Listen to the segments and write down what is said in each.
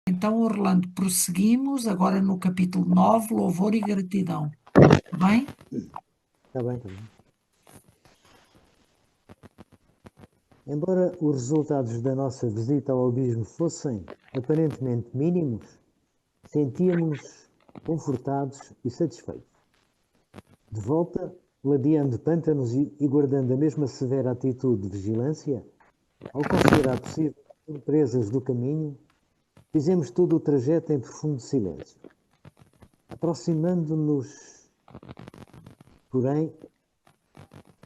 Então, Orlando, prosseguimos agora no capítulo 9, Louvor e Gratidão. Está bem? Está bem, está bem. Embora os resultados da nossa visita ao abismo fossem aparentemente mínimos, sentíamos-nos confortados e satisfeitos. De volta, ladeando pântanos e guardando a mesma severa atitude de vigilância, ao considerar possíveis surpresas do caminho, fizemos todo o trajeto em profundo silêncio. Aproximando-nos, porém,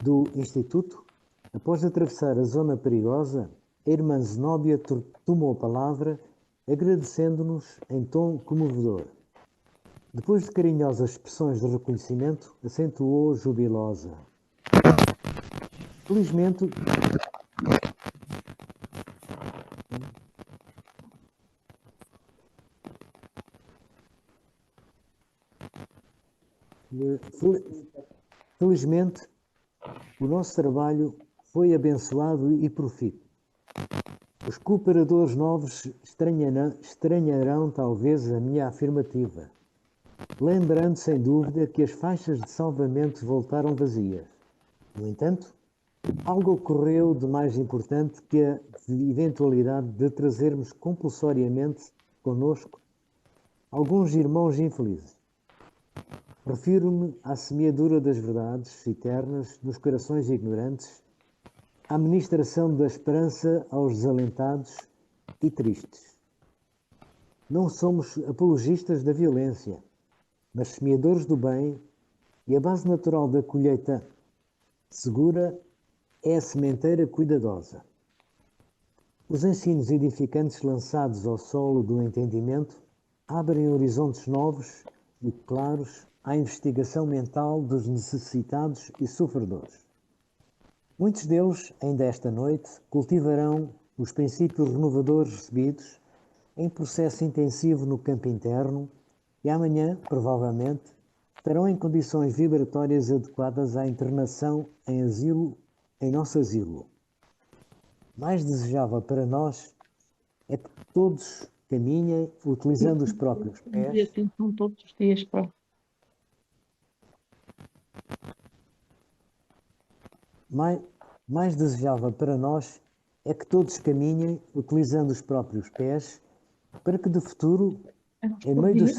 do Instituto, após atravessar a zona perigosa, a irmã Zenóbia tomou a palavra, agradecendo-nos em tom comovedor. Depois de carinhosas expressões de reconhecimento, acentuou jubilosa. Felizmente, felizmente, o nosso trabalho foi abençoado e profícuo. Os cooperadores novos estranharão talvez a minha afirmativa, lembrando sem dúvida que as faixas de salvamento voltaram vazias. No entanto, algo ocorreu de mais importante que a eventualidade de trazermos compulsoriamente conosco alguns irmãos infelizes. Refiro-me à semeadura das verdades eternas nos corações ignorantes, à ministração da esperança aos desalentados e tristes. Não somos apologistas da violência, mas semeadores do bem, e a base natural da colheita segura é a sementeira cuidadosa. Os ensinos edificantes lançados ao solo do entendimento abrem horizontes novos e claros à investigação mental dos necessitados e sofredores. Muitos deles, ainda esta noite, cultivarão os princípios renovadores recebidos em processo intensivo no campo interno e amanhã, provavelmente, estarão em condições vibratórias adequadas à internação em nosso asilo. Mais desejável para nós é que todos caminhem utilizando os próprios pés. Atenção todos os dias para. Mais desejável para nós é que todos caminhem utilizando os próprios pés, para que de futuro, em meio dos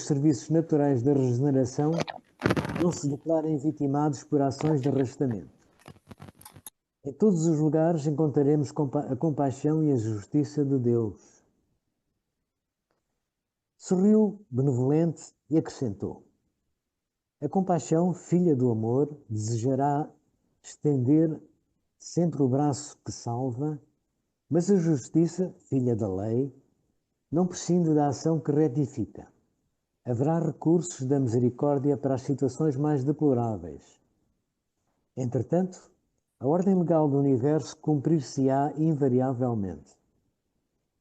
serviços naturais da regeneração, não se declarem vitimados por ações de arrastamento. Em todos os lugares encontraremos a compaixão e a justiça de Deus. Sorriu benevolente e acrescentou: a compaixão, filha do amor, desejará estender sempre o braço que salva, mas a justiça, filha da lei, não prescinde da ação que retifica. Haverá recursos da misericórdia para as situações mais deploráveis. Entretanto, a ordem legal do universo cumprir-se-á invariavelmente.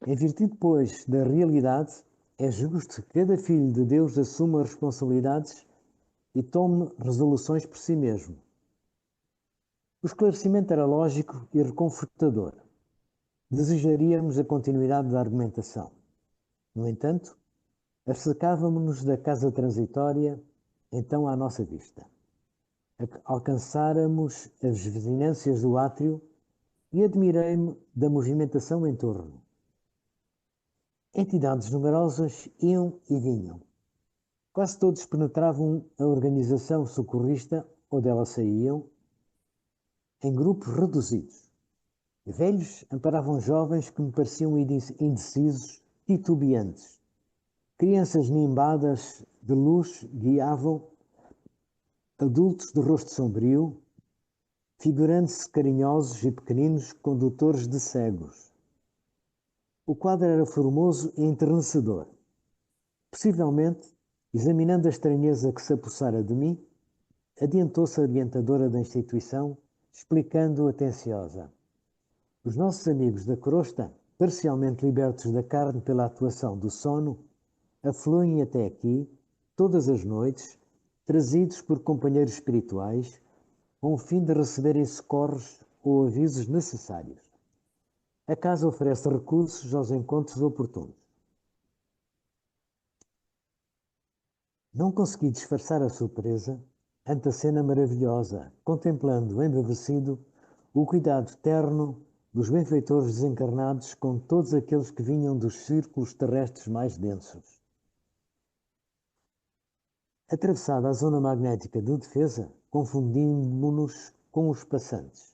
Em virtude, pois, da realidade, é justo que cada filho de Deus assuma as responsabilidades e tome resoluções por si mesmo. O esclarecimento era lógico e reconfortador. Desejaríamos a continuidade da argumentação. No entanto, acercávamos-nos da casa transitória, então à nossa vista. Alcançáramos as vizinhanças do átrio e admirei-me da movimentação em torno. Entidades numerosas iam e vinham. Quase todos penetravam a organização socorrista ou dela saíam, em grupos reduzidos. Velhos amparavam jovens que me pareciam indecisos, titubeantes. Crianças nimbadas de luz guiavam adultos de rosto sombrio, figurando-se carinhosos e pequeninos condutores de cegos. O quadro era formoso e enternecedor. Possivelmente, examinando a estranheza que se apossara de mim, adiantou-se a orientadora da instituição, explicando atenciosa. Os nossos amigos da crosta, parcialmente libertos da carne pela atuação do sono, afluem até aqui, todas as noites, trazidos por companheiros espirituais, com o fim de receberem socorros ou avisos necessários. A casa oferece recursos aos encontros oportunos. Não consegui disfarçar a surpresa ante a cena maravilhosa, contemplando, embevecido, o cuidado terno dos benfeitores desencarnados com todos aqueles que vinham dos círculos terrestres mais densos. Atravessada a zona magnética de defesa, confundimos-nos com os passantes.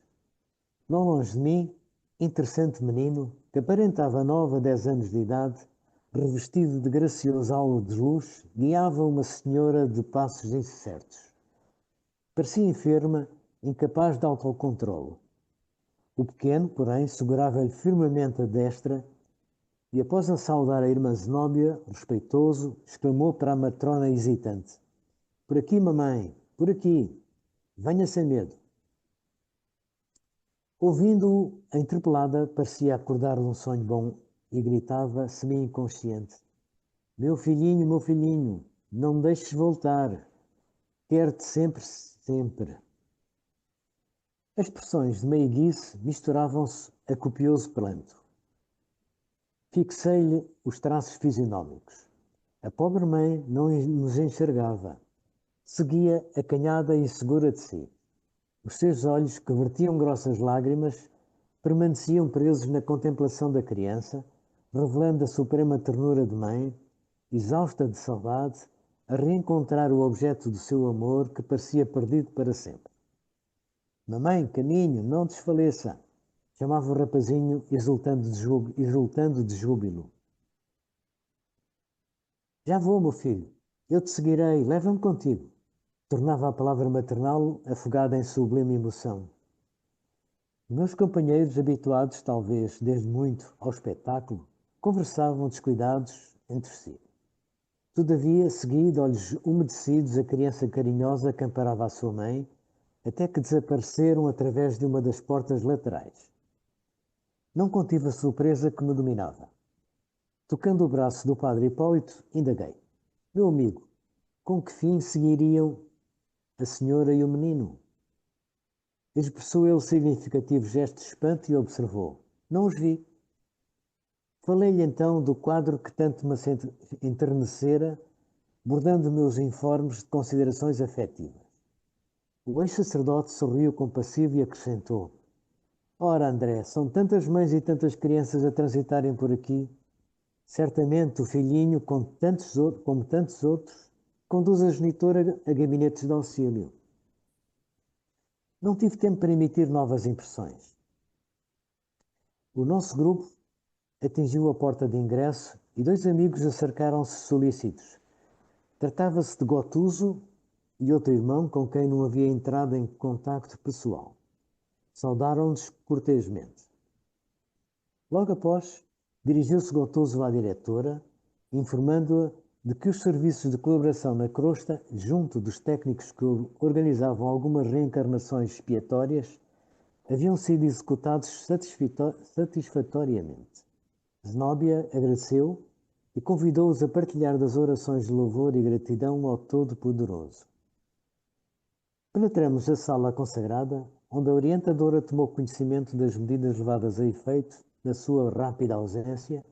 Não longe de mim, interessante menino, que aparentava 9 a 10 anos de idade, revestido de gracioso halo de luz, guiava uma senhora de passos incertos. Parecia enferma, incapaz de autocontrole. O pequeno, porém, segurava-lhe firmemente a destra e, após a saudar a irmã Zenóbia, respeitoso, exclamou para a matrona hesitante: "Por aqui, mamãe, por aqui. Venha sem medo." Ouvindo-o, a interpelada parecia acordar de um sonho bom e gritava, semi-inconsciente: meu filhinho, não me deixes voltar. Quero-te sempre, sempre." As expressões de meiguice misturavam-se a copioso pranto. Fixei-lhe os traços fisionómicos. A pobre mãe não nos enxergava. Seguia acanhada e insegura de si. Os seus olhos, que vertiam grossas lágrimas, permaneciam presos na contemplação da criança, revelando a suprema ternura de mãe, exausta de saudade, a reencontrar o objeto do seu amor que parecia perdido para sempre. "Mamãe, caminho, não desfaleça!" chamava o rapazinho, exultando de júbilo. "Já vou, meu filho. Eu te seguirei. Leva-me contigo." Tornava a palavra maternal, afogada em sublime emoção. Meus companheiros, habituados, talvez, desde muito ao espetáculo, conversavam descuidados entre si. Todavia, segui de olhos umedecidos a criança carinhosa que amparava a sua mãe, até que desapareceram através de uma das portas laterais. Não contive a surpresa que me dominava. Tocando o braço do padre Hipólito, indaguei: "Meu amigo, com que fim seguiriam a senhora e o menino?" Expressou ele significativo gesto de espanto e observou: "Não os vi." Falei-lhe então do quadro que tanto me enternecera, bordando meus informes de considerações afetivas. O ex-sacerdote sorriu compassivo e acrescentou: "Ora, André, são tantas mães e tantas crianças a transitarem por aqui. Certamente o filhinho, como tantos outros, conduz a genitora a gabinetes de auxílio." Não tive tempo para emitir novas impressões. O nosso grupo atingiu a porta de ingresso e 2 amigos acercaram-se solícitos. Tratava-se de Gotuso e outro irmão com quem não havia entrado em contacto pessoal. Saudaram-nos cortesmente. Logo após, dirigiu-se Gotuso à diretora, informando-a de que os serviços de colaboração na crosta, junto dos técnicos que organizavam algumas reencarnações expiatórias, haviam sido executados satisfatoriamente. Zenóbia agradeceu e convidou-os a partilhar das orações de louvor e gratidão ao Todo-Poderoso. Penetramos a sala consagrada, onde a orientadora tomou conhecimento das medidas levadas a efeito na sua rápida ausência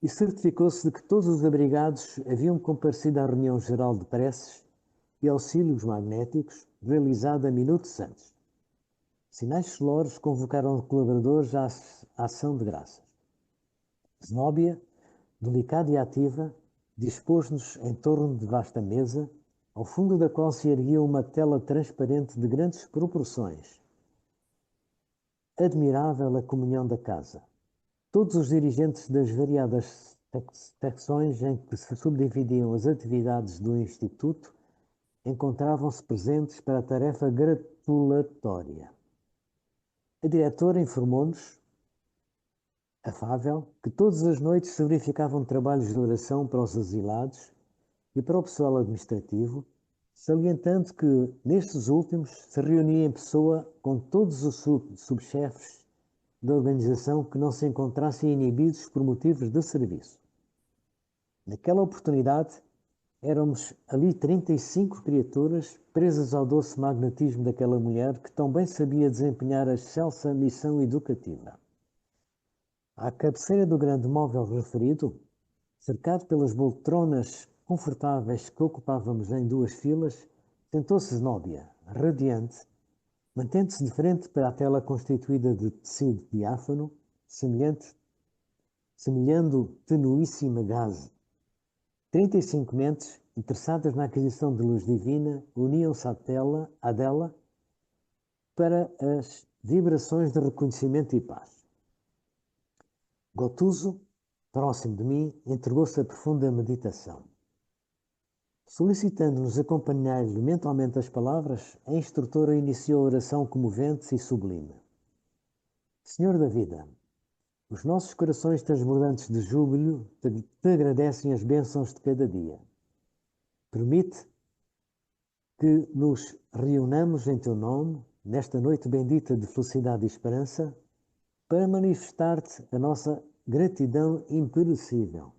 e certificou-se de que todos os abrigados haviam comparecido à reunião geral de preces e auxílios magnéticos realizada minutos antes. Sinais sonoros convocaram colaboradores à ação de graças. Zenóbia, delicada e ativa, dispôs-nos em torno de vasta mesa, ao fundo da qual se erguia uma tela transparente de grandes proporções. Admirável a comunhão da casa. Todos os dirigentes das variadas secções em que se subdividiam as atividades do Instituto encontravam-se presentes para a tarefa gratulatória. A diretora informou-nos, afável, que todas as noites se verificavam trabalhos de oração para os asilados e para o pessoal administrativo, salientando que, nestes últimos, se reunia em pessoa com todos os subchefes da organização que não se encontrassem inibidos por motivos de serviço. Naquela oportunidade, Éramos ali 35 criaturas presas ao doce magnetismo daquela mulher que tão bem sabia desempenhar a excelsa missão educativa. À cabeceira do grande móvel referido, cercado pelas poltronas confortáveis que ocupávamos em duas filas, sentou-se Zenóbia, radiante, mantendo-se de frente para a tela constituída de tecido diáfano, semelhando tenuíssima gaze. 35 mentes, interessadas na aquisição de luz divina, uniam-se à dela para as vibrações de reconhecimento e paz. Gotuso, próximo de mim, entregou-se a profunda meditação. Solicitando-nos acompanhar-lhe mentalmente as palavras, a instrutora iniciou a oração comovente e sublime. Senhor da vida, os nossos corações transbordantes de júbilo te agradecem as bênçãos de cada dia. Permite que nos reunamos em teu nome, nesta noite bendita de felicidade e esperança, para manifestar-te a nossa gratidão imperecível.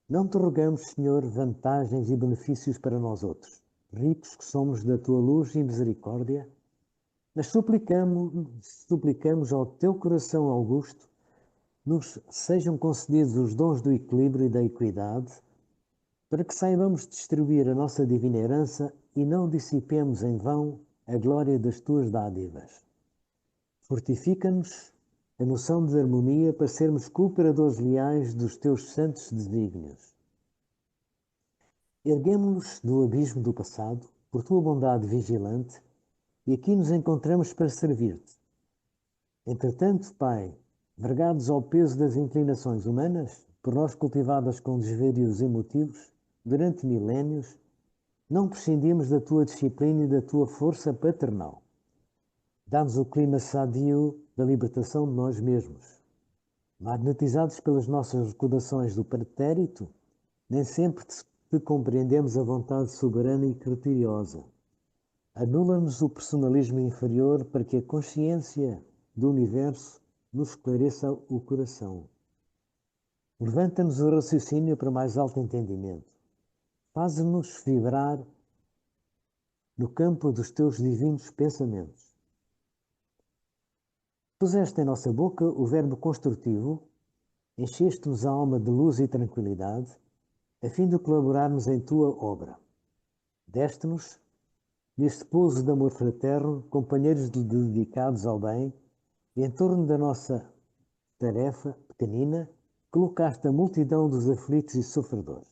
Não te rogamos, Senhor, vantagens e benefícios para nós outros, ricos que somos da tua luz e misericórdia, mas suplicamos ao teu coração augusto nos sejam concedidos os dons do equilíbrio e da equidade, para que saibamos distribuir a nossa divina herança e não dissipemos em vão a glória das tuas dádivas. Fortifica-nos a noção de harmonia para sermos cooperadores leais dos teus santos desígnios. Erguemo-nos do abismo do passado, por tua bondade vigilante, e aqui nos encontramos para servir-te. Entretanto, Pai, vergados ao peso das inclinações humanas, por nós cultivadas com desvarios emotivos, durante milénios, não prescindimos da tua disciplina e da tua força paternal. Dá-nos o clima sadio da libertação de nós mesmos. Magnetizados pelas nossas recordações do pretérito, nem sempre te compreendemos a vontade soberana e criteriosa. Anula-nos o personalismo inferior para que a consciência do universo nos esclareça o coração. Levanta-nos o raciocínio para mais alto entendimento. Faz-nos vibrar no campo dos teus divinos pensamentos. Puseste em nossa boca o verbo construtivo, encheste-nos a alma de luz e tranquilidade, a fim de colaborarmos em tua obra. Deste-nos, neste pouso de amor fraterno, companheiros dedicados ao bem, e em torno da nossa tarefa pequenina, colocaste a multidão dos aflitos e sofredores.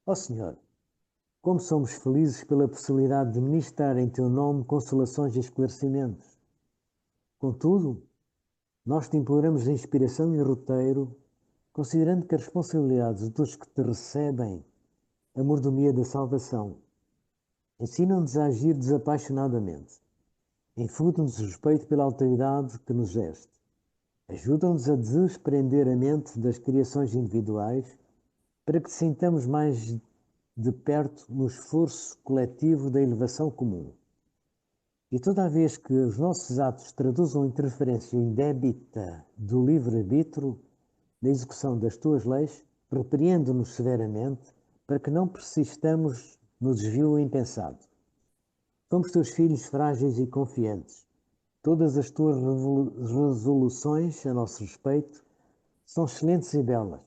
Ó Senhor, como somos felizes pela possibilidade de ministrar em teu nome consolações e esclarecimentos. Contudo, nós te imploramos a inspiração e roteiro, considerando que as responsabilidades dos que te recebem a mordomia da salvação. Ensina-nos a agir desapaixonadamente. Infunde-nos respeito pela autoridade que nos deste. Ajuda-nos a desprender a mente das criações individuais para que te sintamos mais de perto no esforço coletivo da elevação comum. E toda vez que os nossos atos traduzam interferência indébita do livre-arbítrio na execução das tuas leis, repreende-nos severamente para que não persistamos no desvio impensado. Somos teus filhos frágeis e confiantes. Todas as tuas resoluções a nosso respeito são excelentes e belas.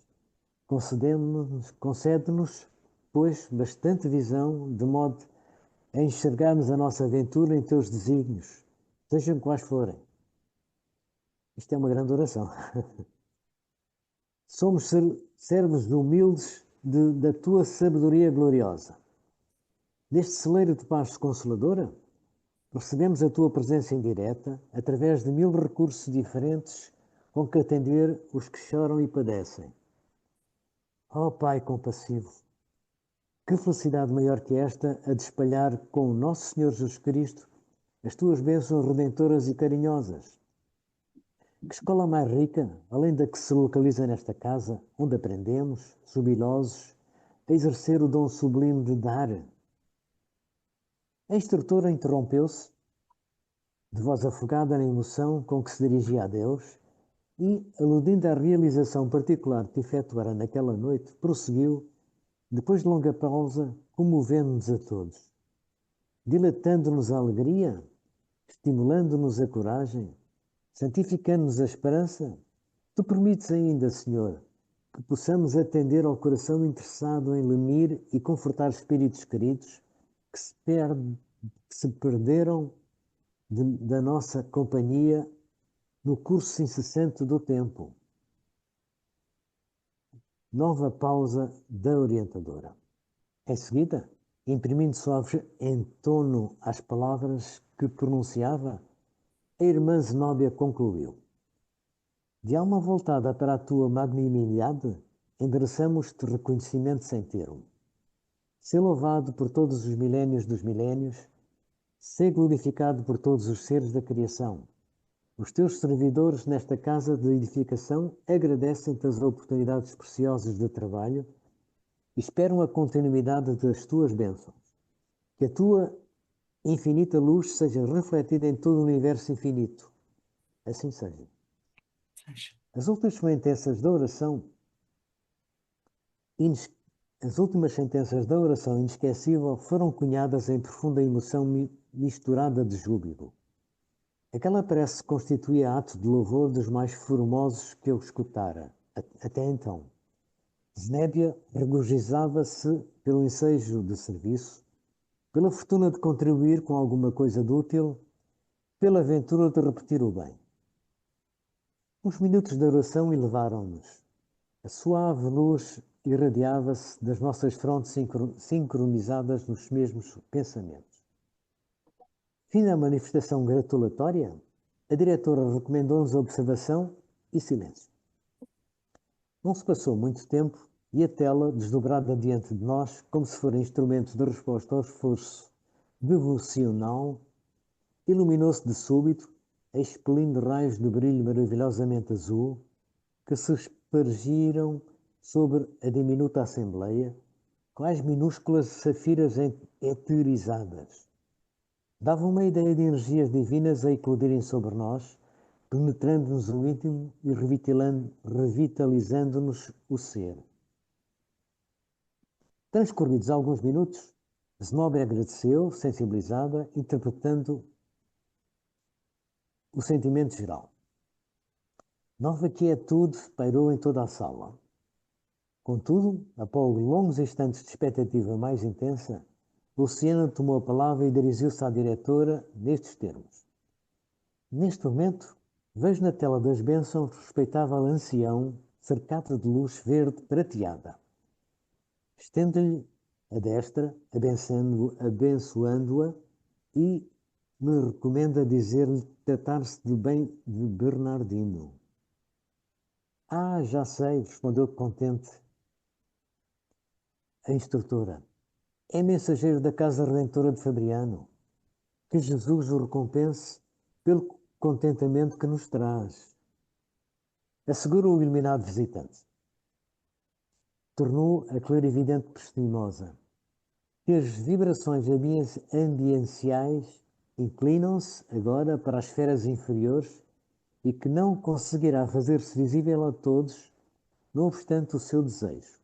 Concede-nos, pois, bastante visão, de modo a enxergarmos a nossa aventura em teus desígnios, sejam quais forem. Isto é uma grande oração. Somos servos humildes da tua sabedoria gloriosa. Neste celeiro de paz consoladora, recebemos a tua presença indireta através de 1000 recursos diferentes com que atender os que choram e padecem. Ó Pai compassivo, que felicidade maior que esta a de espalhar com o nosso Senhor Jesus Cristo as tuas bênçãos redentoras e carinhosas. Que escola mais rica, além da que se localiza nesta casa, onde aprendemos, jubilosos, a exercer o dom sublime de dar. A instrutora interrompeu-se, de voz afogada na emoção com que se dirigia a Deus, e, aludindo à realização particular que efetuara naquela noite, prosseguiu, Depois de longa pausa, comovendo-nos a todos, dilatando-nos a alegria, estimulando-nos a coragem, santificando-nos a esperança, tu permites ainda, Senhor, que possamos atender ao coração interessado em lenir e confortar espíritos queridos que se perderam da nossa companhia no curso incessante do tempo. Nova pausa da orientadora. Em seguida, imprimindo suave entono às palavras que pronunciava, a irmã Zenóbia concluiu: de alma voltada para a tua magnanimidade, endereçamos-te reconhecimento sem termo. Sê louvado por todos os milénios dos milénios, sê glorificado por todos os seres da criação. Os teus servidores nesta casa de edificação agradecem-te as oportunidades preciosas de trabalho e esperam a continuidade das tuas bênçãos. Que a tua infinita luz seja refletida em todo o universo infinito. Assim seja. As últimas sentenças da oração inesquecível foram cunhadas em profunda emoção misturada de júbilo. Aquela prece constituía ato de louvor dos mais formosos que eu escutara, até então. Zenóbia regozijava-se pelo ensejo de serviço, pela fortuna de contribuir com alguma coisa de útil, pela aventura de repetir o bem. Uns minutos de oração elevaram-nos. A suave luz irradiava-se das nossas frontes sincronizadas nos mesmos pensamentos. Fim da manifestação gratulatória, a diretora recomendou-nos a observação e silêncio. Não se passou muito tempo e a tela, desdobrada diante de nós, como se for instrumento de resposta ao esforço devocional, iluminou-se de súbito, expelindo raios de brilho maravilhosamente azul, que se espargiram sobre a diminuta assembleia, quais minúsculas safiras eterizadas. Davam uma ideia de energias divinas a eclodirem sobre nós, penetrando-nos o íntimo e revitalizando-nos o ser. Transcorridos alguns minutos, Zenóbia agradeceu, sensibilizada, interpretando o sentimento geral. Nova quietude pairou em toda a sala. Contudo, após longos instantes de expectativa mais intensa, Luciana tomou a palavra e dirigiu-se à diretora nestes termos. Neste momento, vejo na tela das bênçãos respeitável ancião cercado de luz verde prateada. Estende-lhe a destra, abençoando-a, e me recomenda dizer-lhe tratar-se de bem de Bernardino. Ah, já sei, respondeu contente a instrutora. É mensageiro da Casa Redentora de Fabriano. Que Jesus o recompense pelo contentamento que nos traz. Assegura o iluminado visitante. Tornou a clarividente prestimosa. Que as vibrações ambientais inclinam-se agora para as esferas inferiores e que não conseguirá fazer-se visível a todos, não obstante o seu desejo.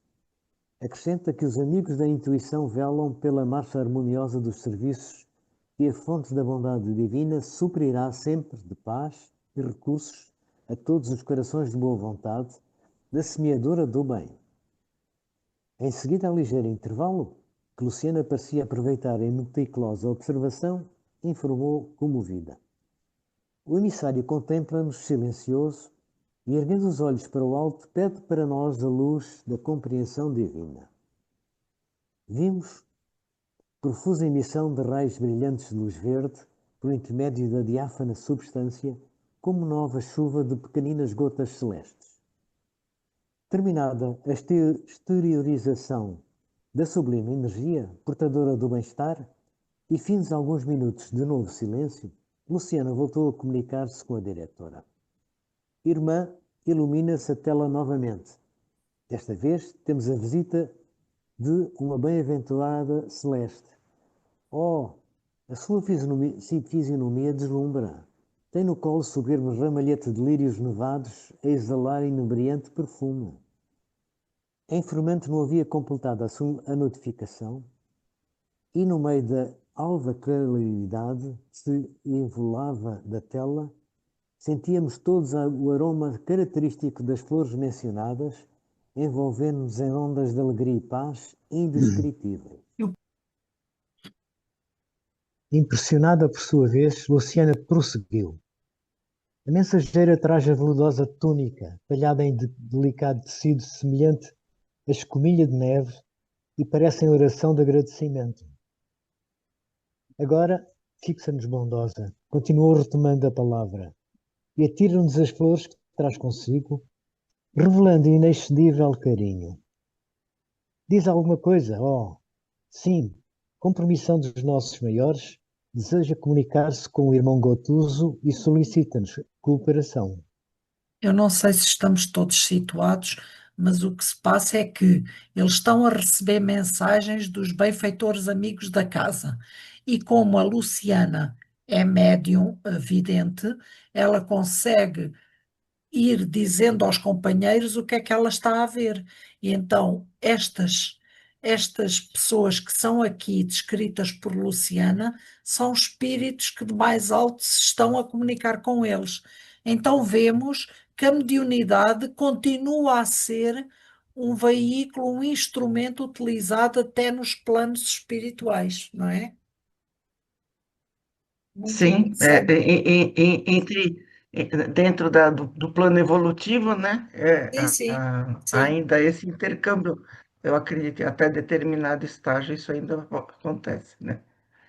Acrescenta que os amigos da intuição velam pela marcha harmoniosa dos serviços e a fonte da bondade divina suprirá sempre de paz e recursos a todos os corações de boa vontade, da semeadora do bem. Em seguida, a ligeiro intervalo, que Luciana parecia aproveitar em meticulosa observação, informou comovida. O emissário contempla-nos silencioso e, erguendo os olhos para o alto, pede para nós a luz da compreensão divina. Vimos profusa emissão de raios brilhantes de luz verde por intermédio da diáfana substância, como nova chuva de pequeninas gotas celestes. Terminada a exteriorização da sublime energia, portadora do bem-estar, e fins alguns minutos de novo silêncio, Luciana voltou a comunicar-se com a diretora. Irmã, ilumina-se a tela novamente. Desta vez temos a visita de uma bem-aventurada celeste. Oh, a sua fisionomia deslumbra. Tem no colo soberbo ramalhete de lírios nevados a exalar inebriante perfume. A informante não havia completado a notificação e, no meio da alva claridade que se evolava da tela, sentíamos todos o aroma característico das flores mencionadas, envolvendo-nos em ondas de alegria e paz indescritíveis. Impressionada por sua vez, Luciana prosseguiu. A mensageira traz a veludosa túnica, talhada em delicado tecido semelhante a escumilha de neve, e parece em oração de agradecimento. Agora, fixa-nos bondosa, continuou retomando a palavra, e atira-nos as flores que traz consigo, revelando inexcedível carinho. Diz alguma coisa, oh, sim, com permissão dos nossos maiores, deseja comunicar-se com o irmão Gotuso e solicita-nos cooperação. Eu não sei se estamos todos situados, mas o que se passa é que eles estão a receber mensagens dos benfeitores amigos da casa. E como a Luciana é médium, vidente, ela consegue ir dizendo aos companheiros o que é que ela está a ver. E então, estas pessoas que são aqui descritas por Luciana são espíritos que de mais alto se estão a comunicar com eles. Então, vemos que a mediunidade continua a ser um veículo, um instrumento utilizado até nos planos espirituais, não é? Muito Sim, interessante. dentro do plano evolutivo, né, Sim, sim, sim. ainda esse intercâmbio, eu acredito que até determinado estágio isso ainda acontece, né?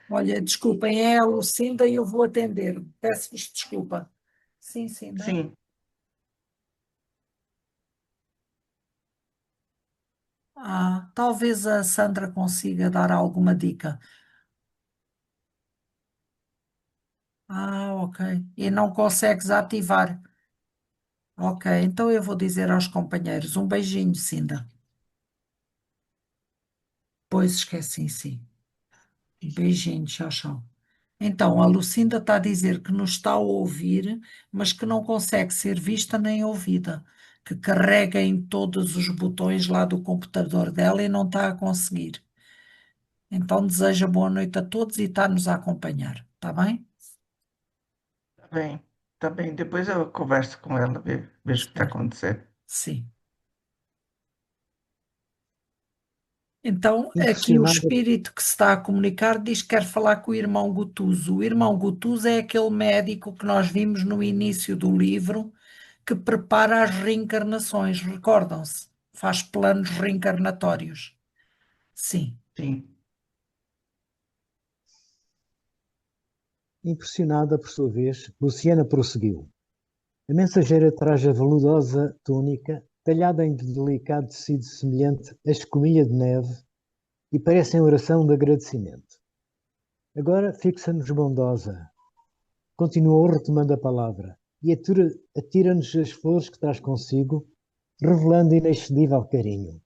Olha, desculpem, é a Lucinda e eu vou atender. Peço-vos desculpa. Sim, Cinda. Sim, Talvez a Sandra consiga dar alguma dica. Ok. E não consegues ativar. Ok, então eu vou dizer aos companheiros. Um beijinho, Cinda. Pois esqueci, sim. Um beijinho, tchau, tchau. Então, a Lucinda está a dizer que nos está a ouvir, mas que não consegue ser vista nem ouvida, que carrega em todos os botões lá do computador dela e não está a conseguir. Então, deseja boa noite a todos e está-nos a acompanhar, está bem? tá bem, tá bem. Depois eu converso com ela, vejo o que está Certo. acontecendo. Sim. Então, aqui o Impressionada, espírito que se está a comunicar diz que quer falar com o irmão Gutuso. O irmão Gutuso é aquele médico que nós vimos no início do livro que prepara as reencarnações, recordam-se? Faz planos reencarnatórios. Sim. Sim, impressionada por sua vez, Luciana prosseguiu. A mensageira traz a veludosa túnica, talhada em delicado tecido semelhante a escumilha de neve, e parece em oração de agradecimento. Agora fixa-nos bondosa, continuou retomando a palavra, e atira-nos as flores que traz consigo, revelando inexcedível carinho.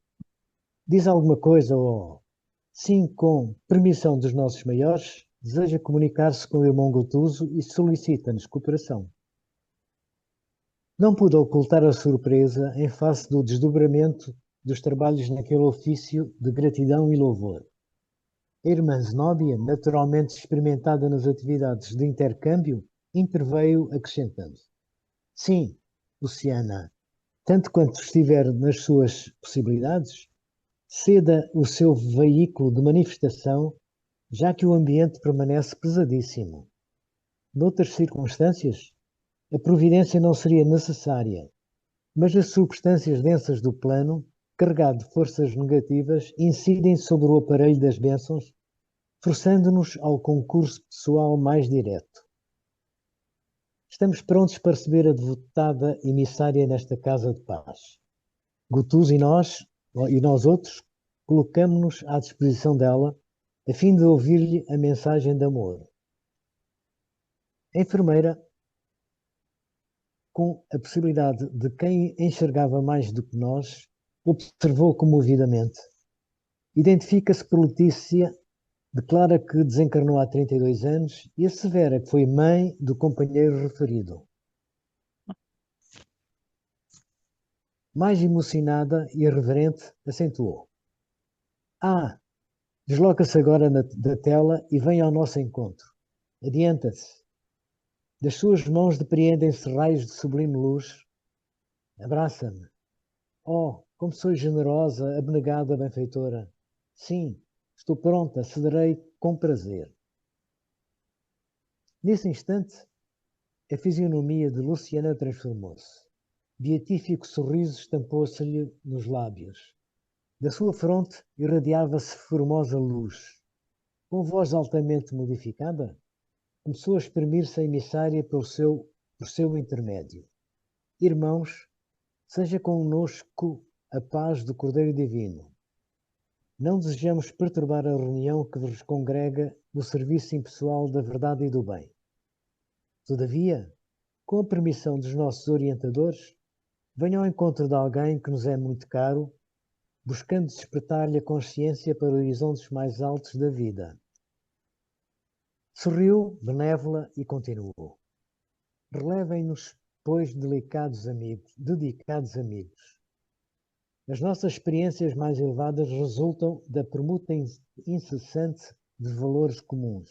Diz alguma coisa, oh, sim, com permissão dos nossos maiores, deseja comunicar-se com o irmão Gotuso e solicita-nos cooperação. Não pude ocultar a surpresa em face do desdobramento dos trabalhos naquele ofício de gratidão e louvor. A irmã Zenóbia, naturalmente experimentada nas atividades de intercâmbio, interveio acrescentando: Sim, Luciana, tanto quanto estiver nas suas possibilidades, ceda o seu veículo de manifestação, já que o ambiente permanece pesadíssimo. Noutras circunstâncias, a providência não seria necessária, mas as substâncias densas do plano, carregado de forças negativas, incidem sobre o aparelho das bênçãos, forçando-nos ao concurso pessoal mais direto. Estamos prontos para receber a devotada emissária nesta casa de paz. Gutus e nós outros, colocamo-nos à disposição dela, a fim de ouvir-lhe a mensagem de amor. A enfermeira, com a possibilidade de quem enxergava mais do que nós, observou comovidamente. Identifica-se por Letícia, declara que desencarnou há 32 anos e assevera que foi mãe do companheiro referido. Mais emocionada e reverente, acentuou. Ah, desloca-se agora da tela e vem ao nosso encontro. Adianta-se. Das suas mãos depreendem-se raios de sublime luz. Abraça-me. Oh, como sou generosa, abnegada, benfeitora. Sim, estou pronta, cederei com prazer. Nesse instante, a fisionomia de Luciana transformou-se. Beatífico sorriso estampou-se-lhe nos lábios. Da sua fronte irradiava-se formosa luz. Com voz altamente modificada, começou a exprimir-se a emissária por seu intermédio. Irmãos, seja connosco a paz do Cordeiro Divino. Não desejamos perturbar a reunião que vos congrega no serviço impessoal da verdade e do bem. Todavia, com a permissão dos nossos orientadores, venha ao encontro de alguém que nos é muito caro, buscando despertar-lhe a consciência para horizontes mais altos da vida. Sorriu, benévola, e continuou. Relevem-nos, pois, dedicados amigos. As nossas experiências mais elevadas resultam da permuta incessante de valores comuns.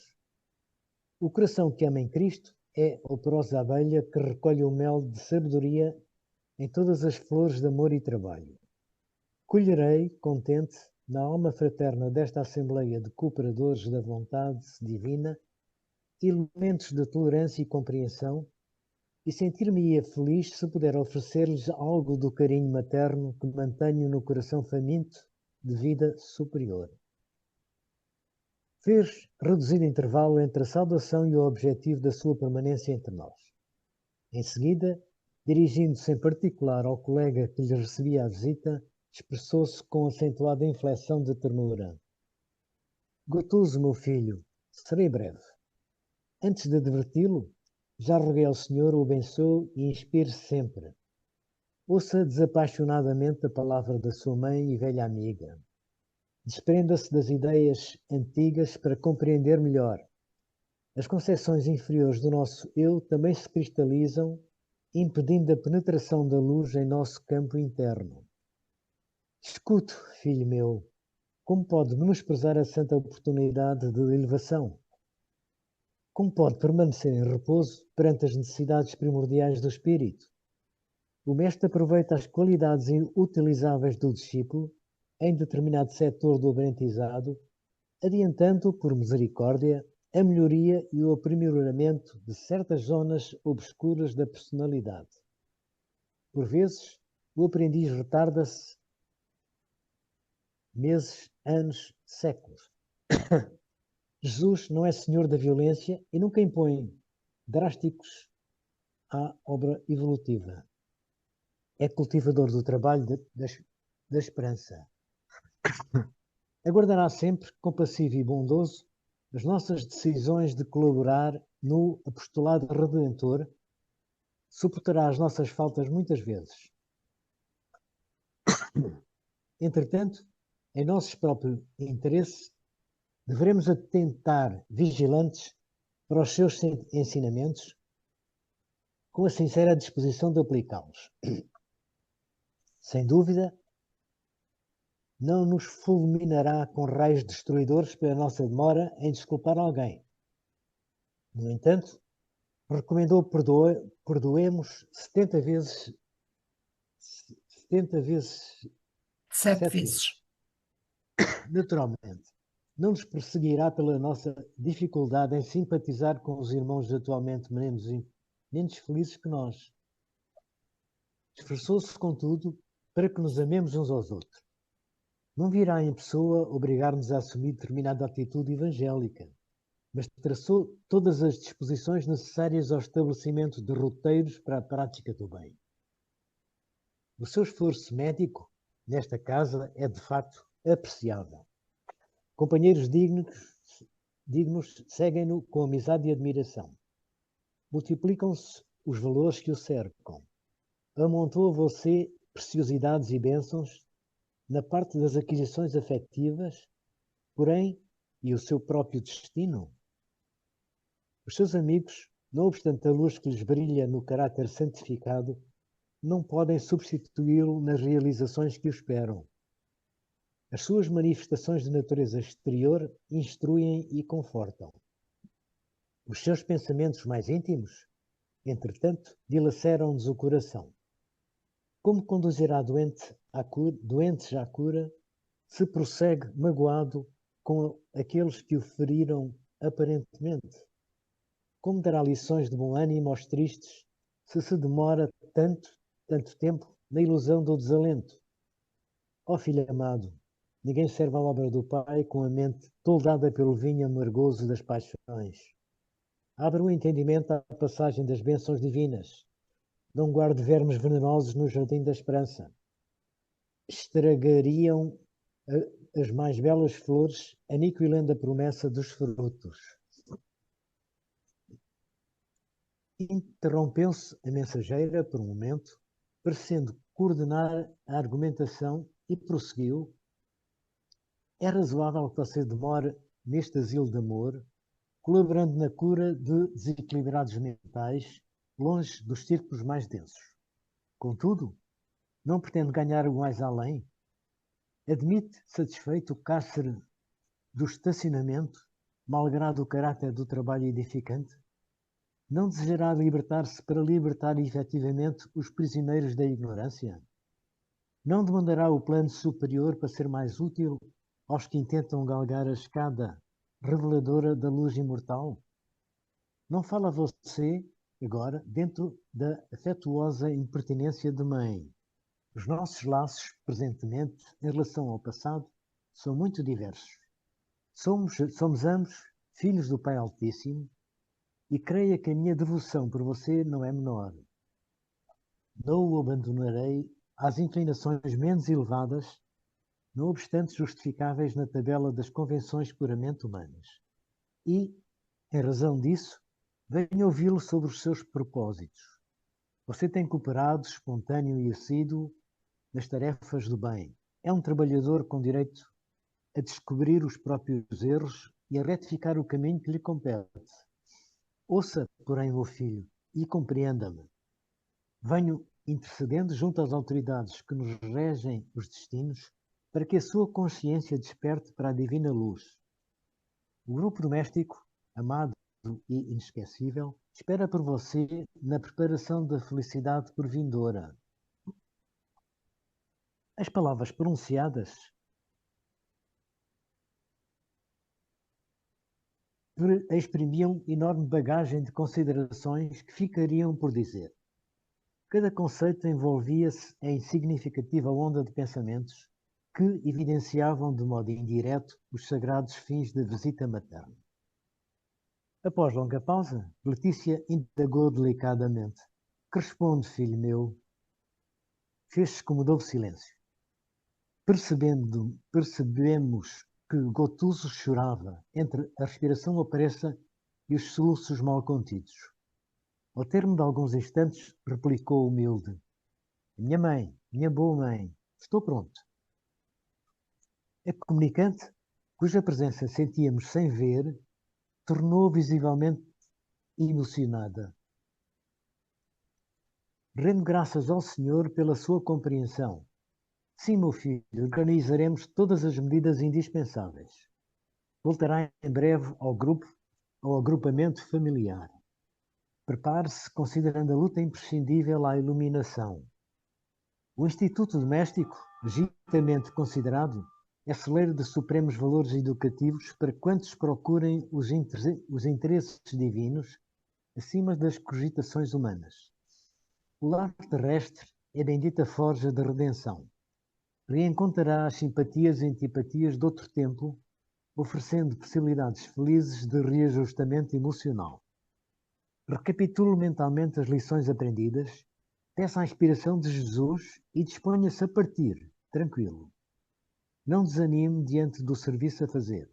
O coração que ama em Cristo é a operosa abelha que recolhe o mel de sabedoria em todas as flores de amor e trabalho. Colherei, contente, na alma fraterna desta Assembleia de Cooperadores da Vontade Divina, elementos de tolerância e compreensão, e sentir-me-ia feliz se puder oferecer-lhes algo do carinho materno que mantenho no coração faminto de vida superior. Fez reduzido intervalo entre a saudação e o objetivo da sua permanência entre nós. Em seguida, dirigindo-se em particular ao colega que lhe recebia a visita, expressou-se com acentuada inflexão de ternura. Gotuso, meu filho, serei breve. Antes de adverti-lo, já roguei ao Senhor o abençoe e inspire sempre. Ouça desapaixonadamente a palavra da sua mãe e velha amiga. Desprenda-se das ideias antigas para compreender melhor. As concepções inferiores do nosso eu também se cristalizam, impedindo a penetração da luz em nosso campo interno. Escute, filho meu, como pode menosprezar a santa oportunidade de elevação? Como pode permanecer em repouso perante as necessidades primordiais do espírito? O mestre aproveita as qualidades utilizáveis do discípulo em determinado setor do aprendizado, adiantando, por misericórdia, a melhoria e o aprimoramento de certas zonas obscuras da personalidade. Por vezes, o aprendiz retarda-se meses, anos, séculos. Jesus não é senhor da violência e nunca impõe drásticos à obra evolutiva. É cultivador do trabalho da esperança. Aguardará sempre, compassivo e bondoso, as nossas decisões de colaborar no apostolado redentor, suportará as nossas faltas muitas vezes. Entretanto, em nosso próprio interesse, devemos atentar vigilantes para os seus ensinamentos, com a sincera disposição de aplicá-los. Sem dúvida, não nos fulminará com raios destruidores pela nossa demora em desculpar alguém. No entanto, recomendou perdoemos 70 vezes 7 vezes. Naturalmente, não nos perseguirá pela nossa dificuldade em simpatizar com os irmãos atualmente menos felizes que nós. Esforçou-se, contudo, para que nos amemos uns aos outros. Não virá em pessoa obrigar-nos a assumir determinada atitude evangélica, mas traçou todas as disposições necessárias ao estabelecimento de roteiros para a prática do bem. O seu esforço médico, nesta casa, é de facto apreciável. Companheiros dignos seguem-no com amizade e admiração. Multiplicam-se os valores que o cercam. Amontoa você preciosidades e bênçãos na parte das aquisições afetivas, porém, e o seu próprio destino? Os seus amigos, não obstante a luz que lhes brilha no caráter santificado, não podem substituí-lo nas realizações que o esperam. As suas manifestações de natureza exterior instruem e confortam. Os seus pensamentos mais íntimos, entretanto, dilaceram-nos o coração. Como conduzirá doentes à cura, se prossegue magoado com aqueles que o feriram aparentemente? Como dará lições de bom ânimo aos tristes, se demora tanto tempo na ilusão do desalento? Ó filho amado, ninguém serve a obra do Pai com a mente toldada pelo vinho amargoso das paixões. Abre o entendimento à passagem das bênçãos divinas. Não guarde vermes venenosos no jardim da esperança. Estragariam as mais belas flores, aniquilando a promessa dos frutos. Interrompeu-se a mensageira por um momento, parecendo coordenar a argumentação, e prosseguiu: é razoável que você demore neste asilo de amor, colaborando na cura de desequilibrados mentais, longe dos círculos mais densos. Contudo, não pretende ganhar o mais além? Admite satisfeito o cárcere do estacionamento, malgrado o caráter do trabalho edificante? Não desejará libertar-se para libertar efetivamente os prisioneiros da ignorância? Não demandará o plano superior para ser mais útil aos que intentam galgar a escada reveladora da luz imortal? Não fala você, agora, dentro da afetuosa impertinência de mãe. Os nossos laços, presentemente, em relação ao passado, são muito diversos. Somos ambos filhos do Pai Altíssimo, e creia que a minha devoção por você não é menor. Não o abandonarei às inclinações menos elevadas, não obstante justificáveis na tabela das convenções puramente humanas. E, em razão disso, venho ouvi-lo sobre os seus propósitos. Você tem cooperado, espontâneo e assíduo, nas tarefas do bem. É um trabalhador com direito a descobrir os próprios erros e a retificar o caminho que lhe compete. Ouça, porém, meu filho, e compreenda-me. Venho intercedendo junto às autoridades que nos regem os destinos para que a sua consciência desperte para a divina luz. O grupo doméstico, amado e inesquecível, espera por você na preparação da felicidade por vindoura. As palavras pronunciadas exprimiam enorme bagagem de considerações que ficariam por dizer. Cada conceito envolvia-se em significativa onda de pensamentos que evidenciavam de modo indireto os sagrados fins da visita materna. Após longa pausa, Letícia indagou delicadamente: que responde, filho meu? Fez-se como dove silêncio. Percebemos que Gotuso chorava entre a respiração apressa e os soluços mal contidos. Ao termo de alguns instantes, replicou humilde: minha mãe, minha boa mãe, estou pronto. A comunicante, cuja presença sentíamos sem ver, tornou visivelmente emocionada. Rendo graças ao Senhor pela sua compreensão. Sim, meu filho, organizaremos todas as medidas indispensáveis. Voltará em breve ao agrupamento familiar. Prepare-se considerando a luta imprescindível à iluminação. O Instituto Doméstico, legitamente considerado, é celeiro de supremos valores educativos para quantos procurem os interesses divinos acima das cogitações humanas. O lar terrestre é bendita forja da redenção. Reencontrará as simpatias e antipatias de outro tempo, oferecendo possibilidades felizes de reajustamento emocional. Recapitulo mentalmente as lições aprendidas, peça a inspiração de Jesus e disponha-se a partir, tranquilo. Não desanime diante do serviço a fazer.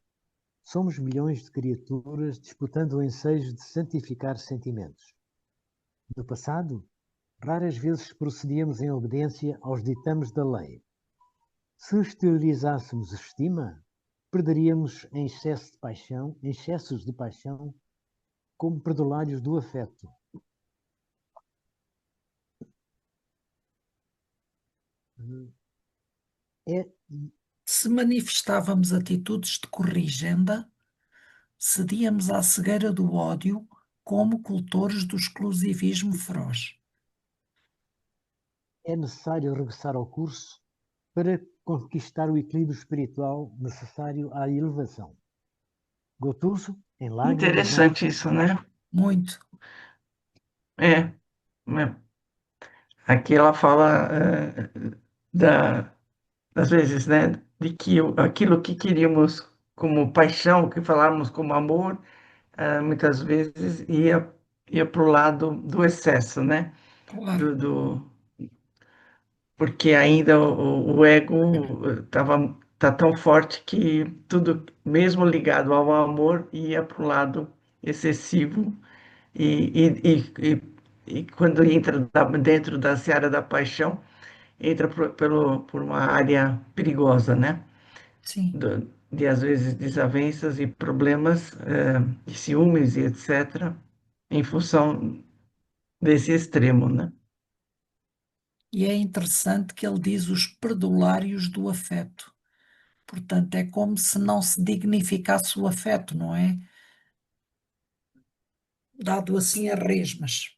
Somos milhões de criaturas disputando o ensejo de santificar sentimentos. No passado, raras vezes procedíamos em obediência aos ditames da lei. Se exteriorizássemos estima, perderíamos em excessos de paixão, como perdulários do afeto. É, Se manifestávamos atitudes de corrigenda, cedíamos à cegueira do ódio como cultores do exclusivismo feroz. é necessário regressar ao curso para conquistar o equilíbrio espiritual necessário à elevação. Gotuso, em lágrimas, não... Interessante isso, né? Muito. É, é. Aqui ela fala da, às vezes, né, de que aquilo que queríamos como paixão, que falávamos como amor, muitas vezes ia para o lado do excesso, né? Claro. Do, porque ainda o ego tá tão forte que tudo, mesmo ligado ao amor, ia para o lado excessivo e quando entra dentro da seara da paixão, entra por uma área perigosa, né? Sim. De às vezes desavenças e problemas, de ciúmes e etc., em função desse extremo, né? E é interessante que ele diz os perdulários do afeto. Portanto, é como se não se dignificasse o afeto, não é? Dado assim a resmas.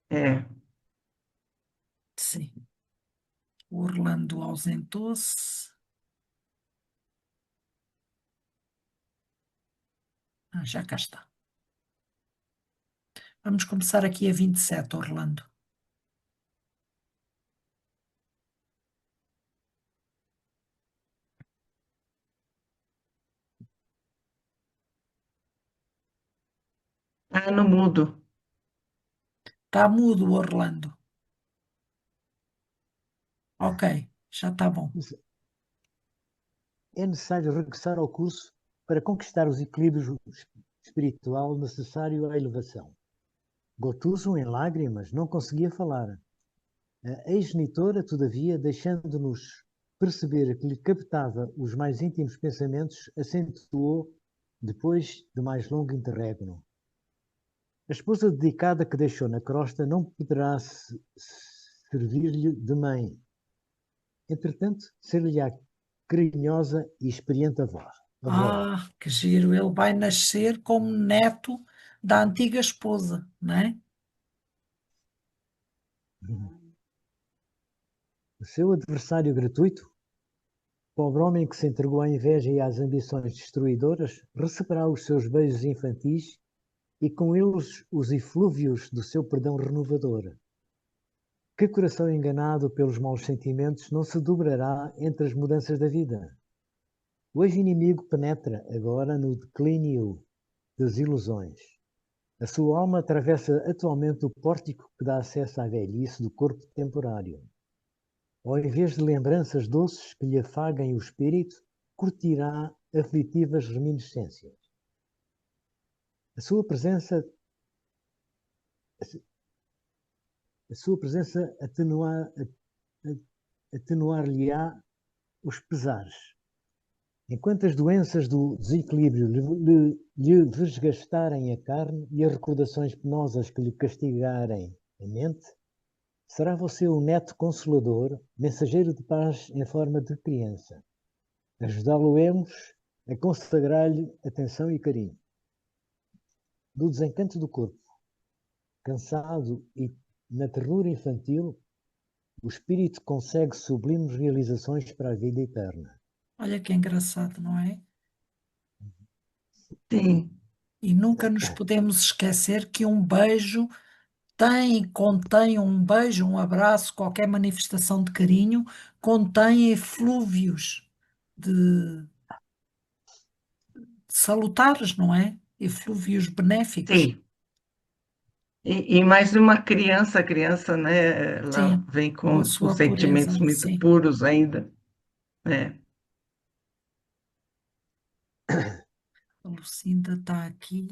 É, Sim. O Orlando ausentou-se. Já cá está. Vamos começar aqui a 27, Orlando. no mudo. Está mudo, Orlando. Ok, já está bom. É necessário regressar ao curso para conquistar os equilíbrios espiritual necessário à elevação. Gotuso, em lágrimas, não conseguia falar. A ex-genitora, todavia, deixando-nos perceber que lhe captava os mais íntimos pensamentos, acentuou depois de mais longo interregno. A esposa dedicada que deixou na crosta não poderá servir-lhe de mãe. Entretanto, ser-lhe-á carinhosa e experiente avó. Que giro. Ele vai nascer como neto da antiga esposa, não é? O seu adversário gratuito, pobre homem que se entregou à inveja e às ambições destruidoras, receberá os seus beijos infantis e com eles os eflúvios do seu perdão renovador. Que coração enganado pelos maus sentimentos não se dobrará entre as mudanças da vida? O ex-inimigo penetra agora no declínio das ilusões. A sua alma atravessa atualmente o pórtico que dá acesso à velhice do corpo temporário. Ao invés de lembranças doces que lhe afaguem o espírito, curtirá aflitivas reminiscências. A sua presença, a sua presença atenuar-lhe-á os pesares. Enquanto as doenças do desequilíbrio lhe desgastarem a carne e as recordações penosas que lhe castigarem a mente, será você o neto consolador, mensageiro de paz em forma de criança. Ajudá-lo-emos a consagrar-lhe atenção e carinho. Do desencanto do corpo, cansado e na ternura infantil, o espírito consegue sublimes realizações para a vida eterna. Olha que engraçado, não é? Sim, E nunca nos podemos esquecer que um beijo contém um beijo, um abraço, qualquer manifestação de carinho, contém eflúvios de salutares, não é? Eflúvios benéficos. sim. E mais uma criança, a criança, né, ela Sim, vem com a com sua pureza, sentimentos muito sim. puros ainda, né? A Lucinda está aqui,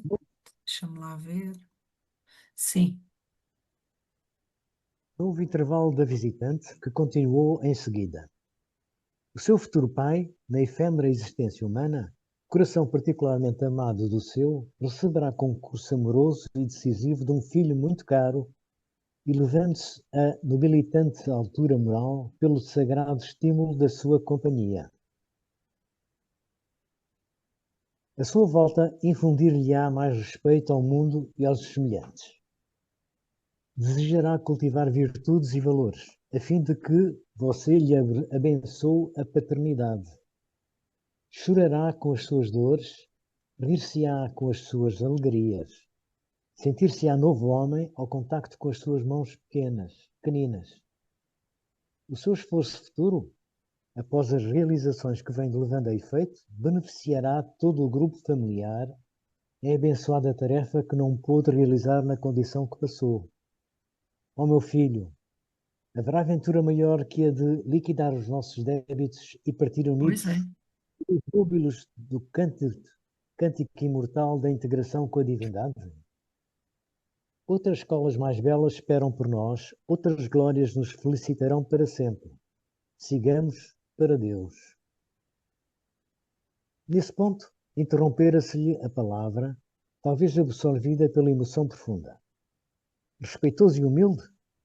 deixa-me lá ver. Sim, Houve intervalo da visitante, que continuou em seguida. O seu futuro pai, na efêmera existência humana, coração particularmente amado do seu, receberá concurso amoroso e decisivo de um filho muito caro elevando-se a nobilitante altura moral pelo sagrado estímulo da sua companhia. A sua volta infundir-lhe-á mais respeito ao mundo e aos semelhantes. Desejará cultivar virtudes e valores, a fim de que você lhe abençoe a paternidade. Chorará com as suas dores, rir-se-á com as suas alegrias, sentir-se-á novo homem ao contacto com as suas mãos pequeninas. O seu esforço futuro, após as realizações que vem levando a efeito, beneficiará todo o grupo familiar em abençoada tarefa que não pôde realizar na condição que passou. Ó meu filho, haverá aventura maior que a de liquidar os nossos débitos e partir Pois unidos é. os júbilos do cântico imortal da integração com a divindade? Outras escolas mais belas esperam por nós, outras glórias nos felicitarão para sempre. Sigamos para Deus. Nesse ponto, interrompera-se-lhe a palavra, talvez absorvida pela emoção profunda. Respeitoso e humilde,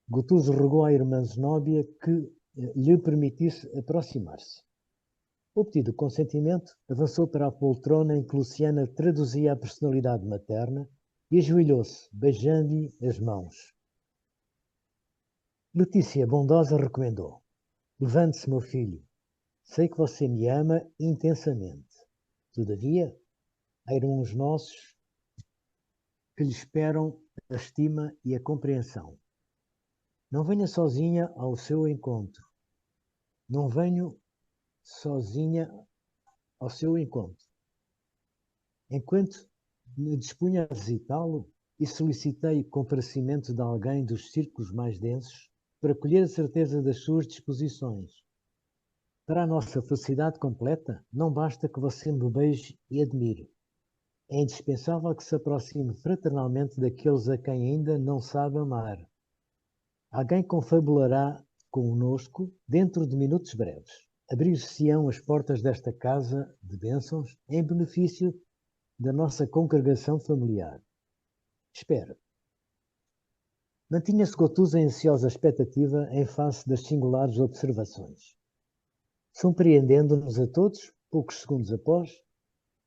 Gotuso rogou à irmã Zenóbia que lhe permitisse aproximar-se. Obtido o consentimento, avançou para a poltrona em que Luciana traduzia a personalidade materna e ajoelhou-se, beijando-lhe as mãos. Letícia, bondosa, recomendou: levante-se, meu filho. Sei que você me ama intensamente. Todavia, há irmãos nossos que lhe esperam a estima e a compreensão. Não venha sozinha ao seu encontro. Não venho sozinha ao seu encontro. Enquanto me dispunha a visitá-lo e solicitei o comparecimento de alguém dos círculos mais densos para colher a certeza das suas disposições. Para a nossa felicidade completa, não basta que você me beije e admire. É indispensável que se aproxime fraternalmente daqueles a quem ainda não sabe amar. Alguém confabulará conosco dentro de minutos breves. Abrir-se-ão as portas desta casa de bênçãos em benefício da nossa congregação familiar. Espera. Mantinha-se Gotuso em ansiosa expectativa em face das singulares observações. Surpreendendo-nos a todos, poucos segundos após,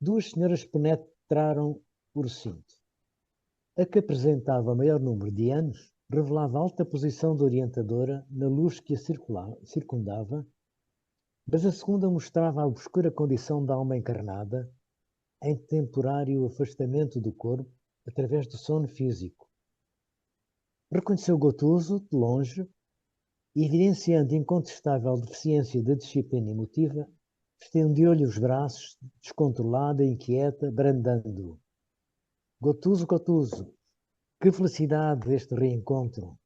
duas senhoras penetraram o recinto. A que apresentava maior número de anos revelava alta posição de orientadora na luz que a circundava, mas a segunda mostrava a obscura condição da alma encarnada em temporário afastamento do corpo através do sono físico. Reconheceu Gotuso, de longe, e, evidenciando incontestável deficiência de disciplina emotiva, estendeu-lhe os braços, descontrolada e inquieta, brandando: Gotuso, Gotuso, que felicidade este reencontro!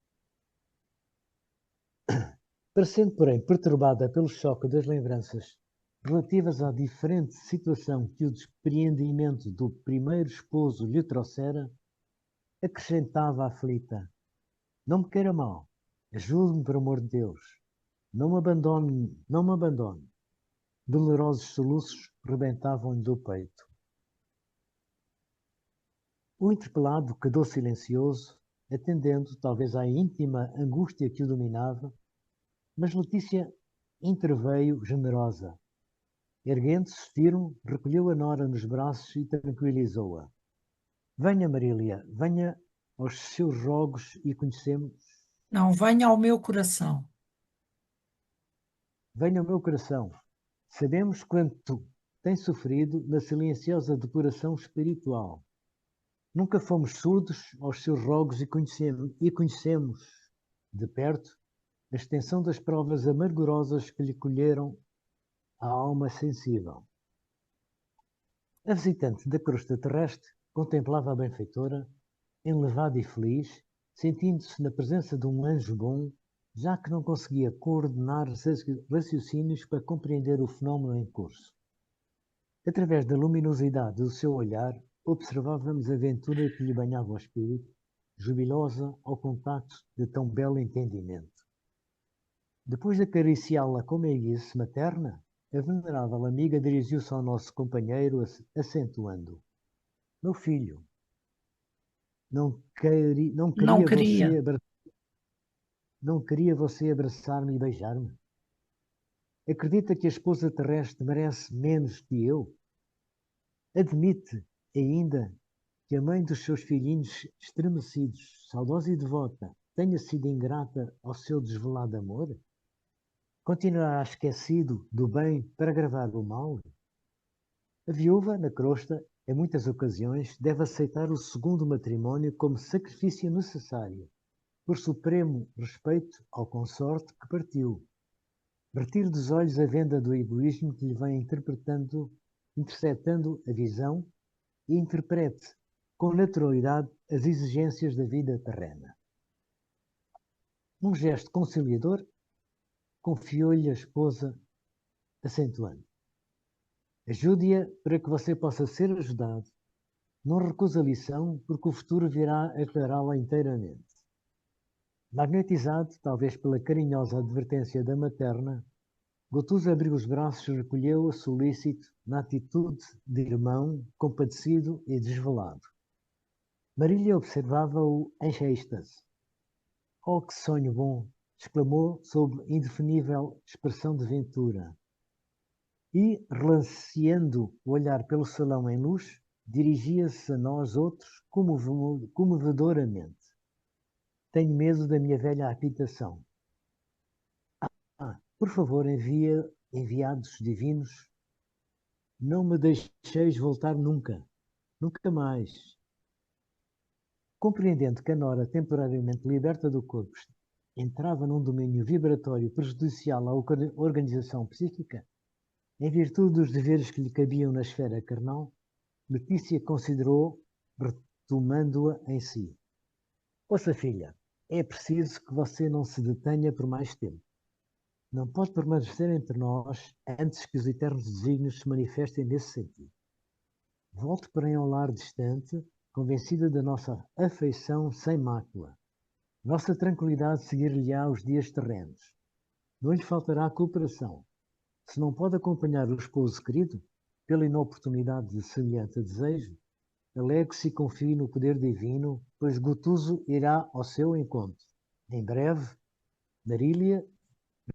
Parecendo, porém, perturbada pelo choque das lembranças relativas à diferente situação que o despreendimento do primeiro esposo lhe trouxera, acrescentava aflita: não me queira mal, ajude-me por amor de Deus, não me abandone, não me abandone. Dolorosos soluços rebentavam-lhe do peito. O interpelado quedou silencioso, atendendo talvez à íntima angústia que o dominava, mas Letícia interveio generosa. Erguendo-se firme, recolheu a nora nos braços e tranquilizou-a. Venha, Marília, venha aos seus rogos e conhecemos. Não, venha ao meu coração. Venha ao meu coração. Sabemos quanto tem sofrido na silenciosa depuração espiritual. Nunca fomos surdos aos seus rogos e conhecemos de perto a extensão das provas amargurosas que lhe colheram a alma sensível. A visitante da crosta terrestre contemplava a benfeitora, enlevada e feliz, sentindo-se na presença de um anjo bom, já que não conseguia coordenar seus raciocínios para compreender o fenómeno em curso. Através da luminosidade do seu olhar, observávamos a aventura que lhe banhava o espírito, jubilosa ao contacto de tão belo entendimento. Depois de acariciá-la com meiguice materna, a venerável amiga dirigiu-se ao nosso companheiro, acentuando: meu filho, não Não queria você queria. não queria você abraçar-me e beijar-me? Acredita que a esposa terrestre merece menos que eu? Admite ainda que a mãe dos seus filhinhos estremecidos, saudosa e devota, tenha sido ingrata ao seu desvelado amor? Continuará esquecido do bem para agravar o mal? A viúva, na crosta, em muitas ocasiões, deve aceitar o segundo matrimónio como sacrifício necessário, por supremo respeito ao consorte que partiu. Retire dos olhos a venda do egoísmo que lhe vem interceptando a visão e interprete com naturalidade as exigências da vida terrena. Num gesto conciliador, confiou-lhe a esposa, acentuando: ajude-a para que você possa ser ajudado. Não recusa a lição, porque o futuro virá aclará-la inteiramente. Magnetizado, talvez pela carinhosa advertência da materna, Gotuso abriu os braços e recolheu-a solícito na atitude de irmão, compadecido e desvelado. Marília observava-o em êxtase. Oh, que sonho bom! Exclamou sob indefinível expressão de ventura. E, relanceando o olhar pelo salão em luz, dirigia-se a nós outros comovedoramente. Tenho medo da minha velha habitação. Por favor, enviados divinos, não me deixeis voltar nunca, nunca mais. Compreendendo que a Nora, temporariamente liberta do corpo, entrava num domínio vibratório prejudicial à organização psíquica, em virtude dos deveres que lhe cabiam na esfera carnal, Letícia considerou, retomando-a em si. Ouça, filha, é preciso que você não se detenha por mais tempo. Não pode permanecer entre nós antes que os eternos desígnios se manifestem nesse sentido. Volte porém ao lar distante, convencida da nossa afeição sem mácula. Nossa tranquilidade seguir-lhe-á os dias terrenos. Não lhe faltará cooperação. Se não pode acompanhar o esposo querido, pela inoportunidade de semelhante desejo, alegre-se e confie no poder divino, pois Gotuso irá ao seu encontro. Em breve, Marília,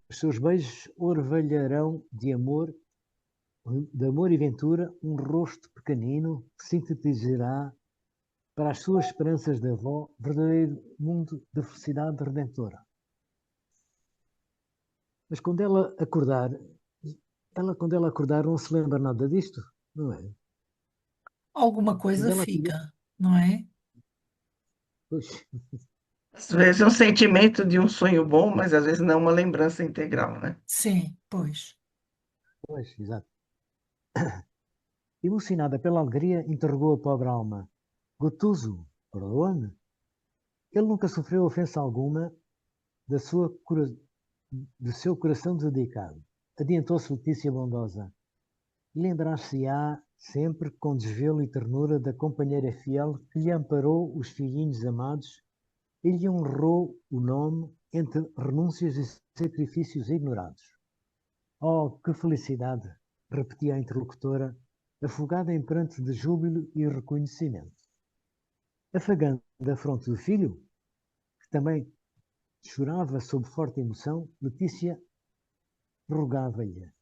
os seus beijos orvalharão de amor e ventura, um rosto pequenino que sintetizará para as suas esperanças de avó verdadeiro mundo de felicidade redentora. Mas quando ela acordar não se lembra nada disto, não é? Alguma Quando coisa ela tiver, fica, não é? pois, Às vezes é um sentimento de um sonho bom, mas às vezes não uma lembrança integral, né? Sim, pois. pois, exato. Emocionada pela alegria, interrogou a pobre alma. Gotuso, perdoa-me? Ele nunca sofreu ofensa alguma da do seu coração dedicado. Adiantou-se Letícia bondosa. Lembrar-se-á sempre com desvelo e ternura da companheira fiel que lhe amparou os filhinhos amados e lhe honrou o nome entre renúncias e sacrifícios ignorados. Oh, que felicidade! Repetia a interlocutora, afogada em pranto de júbilo e reconhecimento. Afagando a fronte do filho, que também chorava sob forte emoção, Letícia rogava-lhe: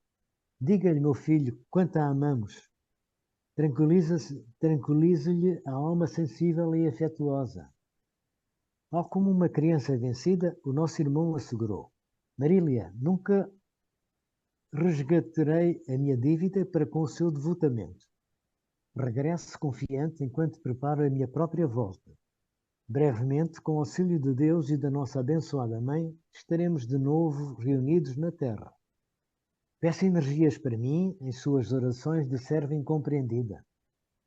diga-lhe, meu filho, quanto a amamos. Tranquiliza-lhe a alma sensível e afetuosa. Tal como uma criança vencida, o nosso irmão assegurou: Marília, nunca resgatarei a minha dívida para com o seu devotamento. Regresso confiante enquanto preparo a minha própria volta. Brevemente, com o auxílio de Deus e da nossa abençoada Mãe, estaremos de novo reunidos na Terra. Peço energias para mim em suas orações de serva incompreendida.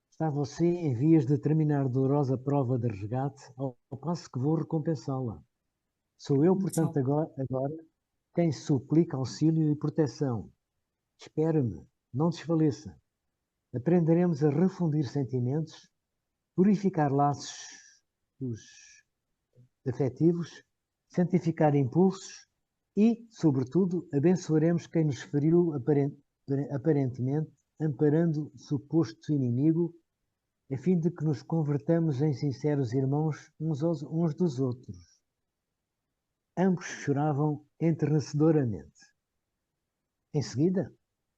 Está você em vias de terminar dolorosa prova de resgate, ao passo que vou recompensá-la. Sou eu, portanto, agora quem suplica auxílio e proteção. Espere-me, não desfaleça. Aprenderemos a refundir sentimentos, purificar laços afetivos, santificar impulsos e, sobretudo, abençoaremos quem nos feriu aparentemente, amparando o suposto inimigo, a fim de que nos convertamos em sinceros irmãos uns dos outros. Ambos choravam enternecedoramente. Em seguida,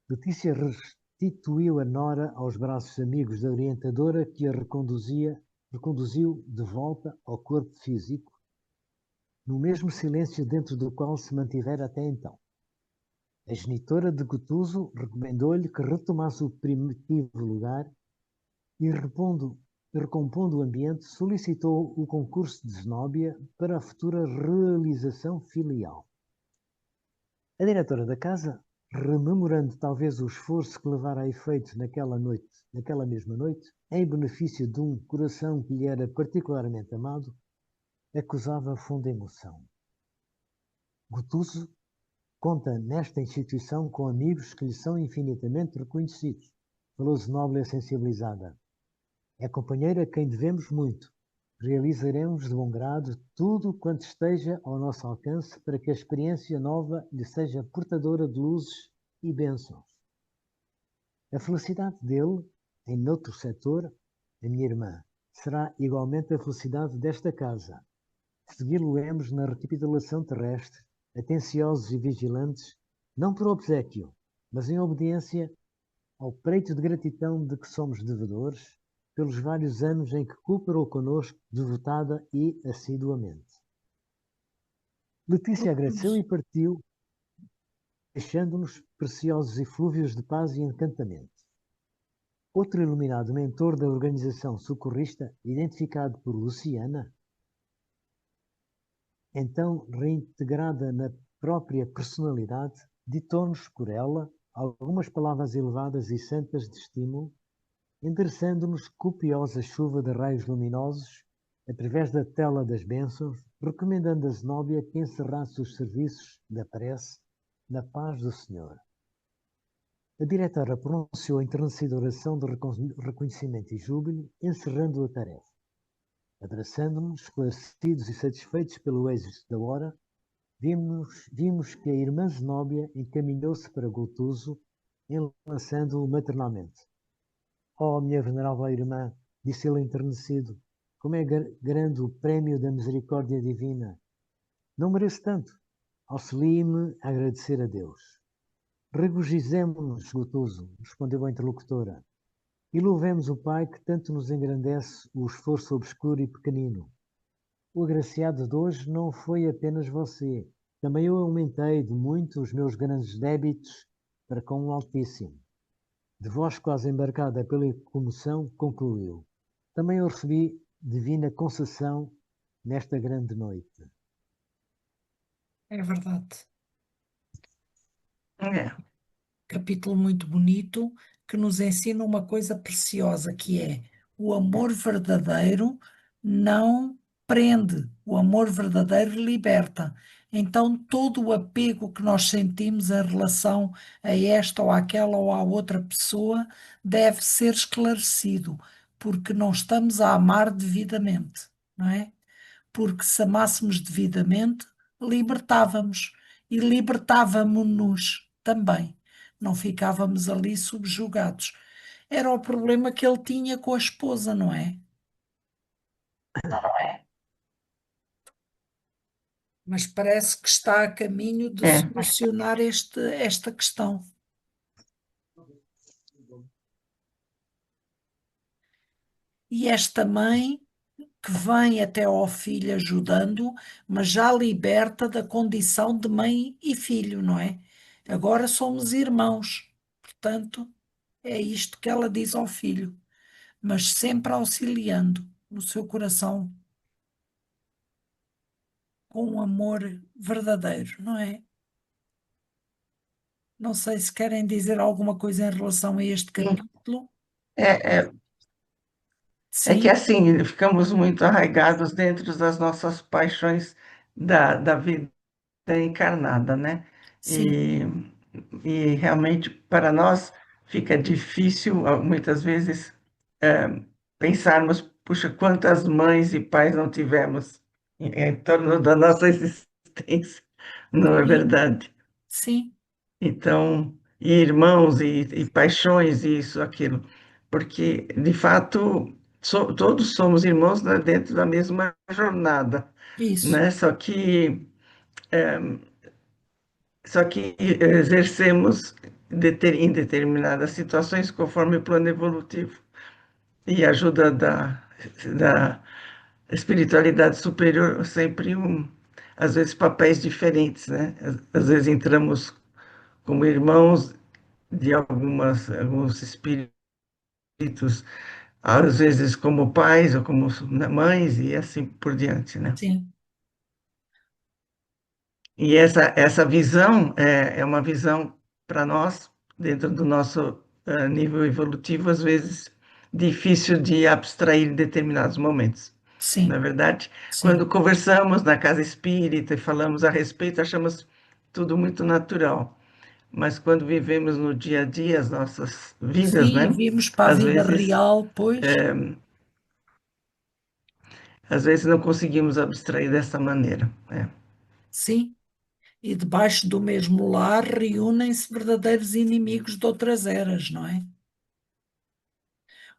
Letícia restituiu a Nora aos braços amigos da orientadora que a reconduziu de volta ao corpo físico, no mesmo silêncio dentro do qual se mantivera até então. A genitora de Gotuso recomendou-lhe que retomasse o primitivo lugar e, recompondo o ambiente, solicitou o concurso de Zenóbia para a futura realização filial. A diretora da casa, rememorando talvez o esforço que levara a efeito naquela mesma noite, em benefício de um coração que lhe era particularmente amado, acusava funda emoção. Gotuso conta nesta instituição com amigos que lhe são infinitamente reconhecidos, falou Zenóbia sensibilizada. É companheira a quem devemos muito. Realizaremos de bom grado tudo quanto esteja ao nosso alcance para que a experiência nova lhe seja portadora de luzes e bênçãos. A felicidade dele, em outro setor, a minha irmã, será igualmente a felicidade desta casa. Segui-lo-emos na recapitulação terrestre, atenciosos e vigilantes, não por obséquio, mas em obediência ao preito de gratidão de que somos devedores, pelos vários anos em que cooperou conosco, devotada e assiduamente. Letícia agradeceu e partiu, deixando-nos preciosos eflúvios de paz e encantamento. Outro iluminado mentor da organização socorrista, identificado por Luciana, então reintegrada na própria personalidade, ditou-nos por ela algumas palavras elevadas e santas de estímulo, endereçando-nos copiosa chuva de raios luminosos através da tela das bênçãos, recomendando a Zenóbia que encerrasse os serviços da prece na paz do Senhor. A diretora pronunciou a enternecedora oração de reconhecimento e júbilo, encerrando a tarefa. Abraçando-nos, esclarecidos e satisfeitos pelo êxito da hora, vimos que a irmã Zenóbia encaminhou-se para Gotuso, enlaçando-o maternalmente. Oh, minha venerável irmã, disse ele enternecido, como é grande o prémio da misericórdia divina. Não mereço tanto. Auxilie-me a agradecer a Deus. Regozijemo-nos, Gotuso, respondeu a interlocutora, e louvemos o Pai que tanto nos engrandece o esforço obscuro e pequenino. O agraciado de hoje não foi apenas você. Também eu aumentei de muito os meus grandes débitos para com o Altíssimo. De voz quase embarcada pela comoção, concluiu. Também eu recebi divina concessão nesta grande noite. É verdade. É, Capítulo muito bonito que nos ensina uma coisa preciosa, que é o amor verdadeiro não prende, o amor verdadeiro liberta. Então, todo o apego que nós sentimos em relação a esta ou àquela ou à outra pessoa deve ser esclarecido, porque não estamos a amar devidamente, não é? Porque se amássemos devidamente, libertávamos e libertávamos-nos também. Não ficávamos ali subjugados. Era o problema que ele tinha com a esposa, não é? Mas parece que está a caminho de é, solucionar esta questão. E esta mãe que vem até ao filho ajudando, mas já liberta da condição de mãe e filho, não é? Agora somos irmãos. Portanto, é isto que ela diz ao filho, mas sempre auxiliando no seu coração com um amor verdadeiro, não é? Não sei se querem dizer alguma coisa em relação a este capítulo. é, é que Sim, assim, ficamos muito arraigados dentro das nossas paixões da vida encarnada, né? sim, E, e realmente para nós fica difícil, muitas vezes, pensarmos, puxa, quantas mães e pais não tivemos em torno da nossa existência, não é sim, verdade? sim, Então, e irmãos e paixões, e isso, aquilo, porque, de fato, todos somos irmãos, né, dentro da mesma jornada, isso, né? Só que Só que exercemos em determinadas situações conforme o plano evolutivo. E a ajuda da espiritualidade superior, sempre às vezes papéis diferentes, né? Às vezes entramos como irmãos de alguns espíritos, às vezes como pais ou como mães e assim por diante, né? sim, E essa visão é uma visão para nós, dentro do nosso nível evolutivo, às vezes difícil de abstrair em determinados momentos. Na sim, verdade, quando sim. conversamos na casa espírita e falamos a respeito, achamos tudo muito natural. Mas quando vivemos no dia a dia as nossas vidas, Sim, né? vimos para a Às vida vezes, real, pois, às vezes não conseguimos abstrair dessa maneira, né? sim. E debaixo do mesmo lar reúnem-se verdadeiros inimigos de outras eras, não é?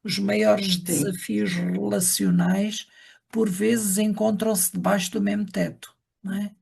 Os maiores Sim, desafios relacionais, por vezes, encontram-se debaixo do mesmo teto, não é?